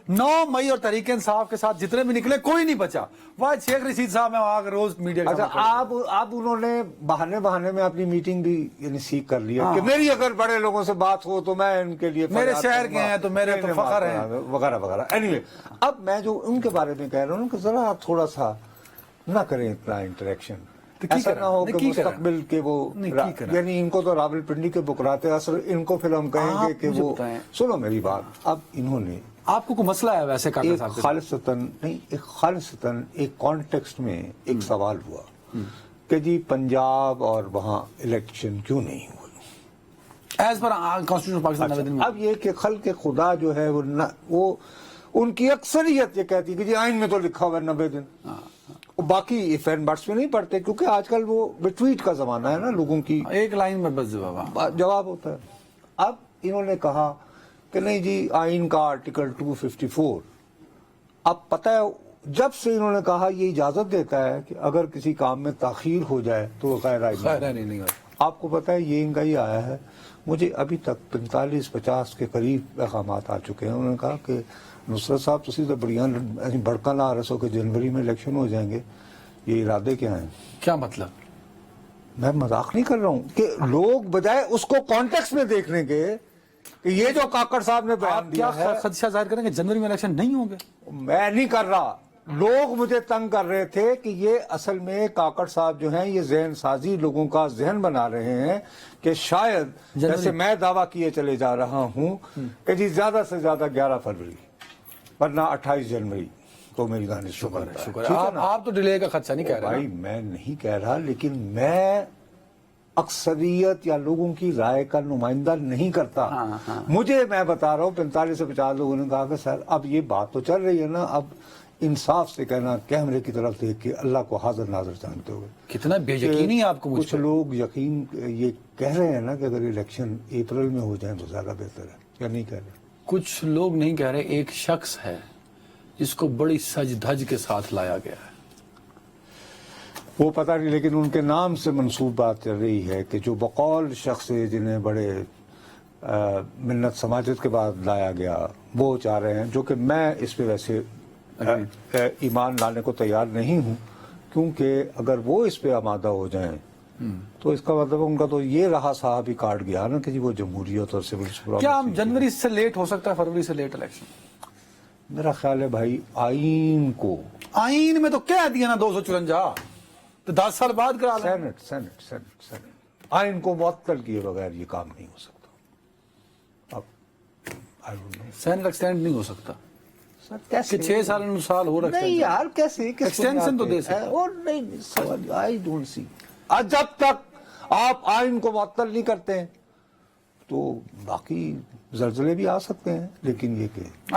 9 مئی اور تحریک انصاف کے ساتھ جتنے بھی نکلے کوئی نہیں بچا. واحد شیخ رشید صاحب میں وہاں روز میڈیا کا. اچھا آپ انہوں نے بہانے میں اپنی میٹنگ بھی یعنی سیکھ کر لیا کہ میری اگر بڑے لوگوں سے بات ہو تو میں ان کے لیے میرے شہر کے ہیں تو میرے تو فخر ہیں وغیرہ وغیرہ. اینی اب میں جو ان کے بارے میں کہہ رہا ہوں کہ ذرا آپ تھوڑا سا نہ کریں اتنا انٹریکشن. ایسا نہ ہو کہ مستقبل کے وہ یعنی ان کو تو راول پنڈی کے بکراتے اثر ان کو پھر ہم کہیں گے کہ وہ سنو میری بات. اب انہوں نے آپ کو کوئی مسئلہ ہے ویسے ایک خالصتاً ایک کانٹیکسٹ میں ایک سوال ہوا کہ جی پنجاب اور وہاں الیکشن کیوں نہیں ہوئی ایز پر کانسٹیٹیوشن پاکستان. اب یہ کہ خلق خدا جو ہے وہ ان کی اکثریت یہ کہتی ہے کہ جی آئین میں تو لکھا ہوا ہے 90 دن. باقی ایف اینڈ بٹس میں نہیں پڑھتے کیونکہ آج کل وہ ٹویٹ کا زمانہ ہے نا, لوگوں کی ایک لائن میں بس جواب ہوتا ہے. اب انہوں نے کہا کہ نہیں جی آئین کا آرٹیکل 254 اب پتہ ہے جب سے انہوں نے کہا یہ اجازت دیتا ہے کہ اگر کسی کام میں تاخیر ہو جائے تو وہ غیر آئینی نہیں ہوتا. آپ کو پتہ ہے یہ ان کا ہی آیا ہے. مجھے ابھی تک 45-50 کے قریب پیغامات آ چکے ہیں. انہوں نے کہا کہ نصرت صاحب تسی تو بڑیاں بڑکاں لا رہے ہو کہ جنوری میں الیکشن ہو جائیں گے, یہ ارادے کیا ہیں؟ کیا مطلب؟ میں مذاق نہیں کر رہا ہوں کہ لوگ بجائے اس کو کانٹیکس میں دیکھنے کے کہ یہ جو کاکڑ صاحب نے بیان دیا ہے. کیا خدشہ ظاہر کریں کہ جنوری میں الیکشن نہیں ہوں گے؟ میں نہیں کر رہا. لوگ مجھے تنگ کر رہے تھے کہ یہ اصل میں کاکڑ صاحب جو ہیں یہ ذہن سازی لوگوں کا ذہن بنا رہے ہیں کہ شاید جیسے میں دعویٰ کیے چلے جا رہا ہوں کہ جی زیادہ سے زیادہ 11 فروری ورنہ 28 جنوری تو میری گانے شکر ہے. آپ تو ڈیلے کا خدشہ نہیں کہہ رہے. بھائی میں نہیں کہہ رہا, لیکن میں اکثریت یا لوگوں کی رائے کا نمائندہ نہیں کرتا. مجھے میں بتا رہا ہوں 45 سے 50 لوگوں نے کہا کہ سر اب یہ بات تو چل رہی ہے نا, اب انصاف سے کہنا کیمرے کی طرف دیکھ کے اللہ کو حاضر ناظر جانتے ہوئے. کتنا بے یقینی آپ کو. کچھ لوگ یقین یہ کہہ رہے ہیں نا کہ اگر الیکشن اپریل میں ہو جائیں تو زیادہ بہتر ہے, یا نہیں کہہ رہے؟ کچھ لوگ نہیں کہہ رہے. ایک شخص ہے جس کو بڑی سج دھج کے ساتھ لایا گیا ہے, وہ پتہ نہیں, لیکن ان کے نام سے منسوب بات چل رہی ہے کہ جو بقول شخص جنہیں بڑے منت سماجت کے بعد لایا گیا وہ چاہ رہے ہیں, جو کہ میں اس پہ ویسے ایمان لانے کو تیار نہیں ہوں, کیونکہ اگر وہ اس پہ آمادہ ہو جائیں تو اس کا مطلب ان کا تو یہ رہا صاحب ہی کاٹ گیا نا کہ جی وہ جمہوریت اور سول سپرمیسی. کیا ہم جنوری سے لیٹ ہو سکتا ہے, فروری سے لیٹ الیکشن؟ میرا خیال ہے بھائی آئین میں تو کہہ دیا نا 254 تو 10 سال بعد کرا لیں. سینٹ آئین کو معطل کیے بغیر یہ کام نہیں ہو سکتا. اب سینٹ ایکسٹینڈ نہیں ہو سکتا کہ 6 سال 9 سال ہو رہا ہے. نہیں یار کیسے ایکسٹینشن تو دے سکتے اور نہیں. آئی ڈونٹ سی جب تک آپ آئین کو معطل نہیں کرتے ہیں تو باقی زلزلے بھی آ سکتے ہیں, لیکن یہ کہ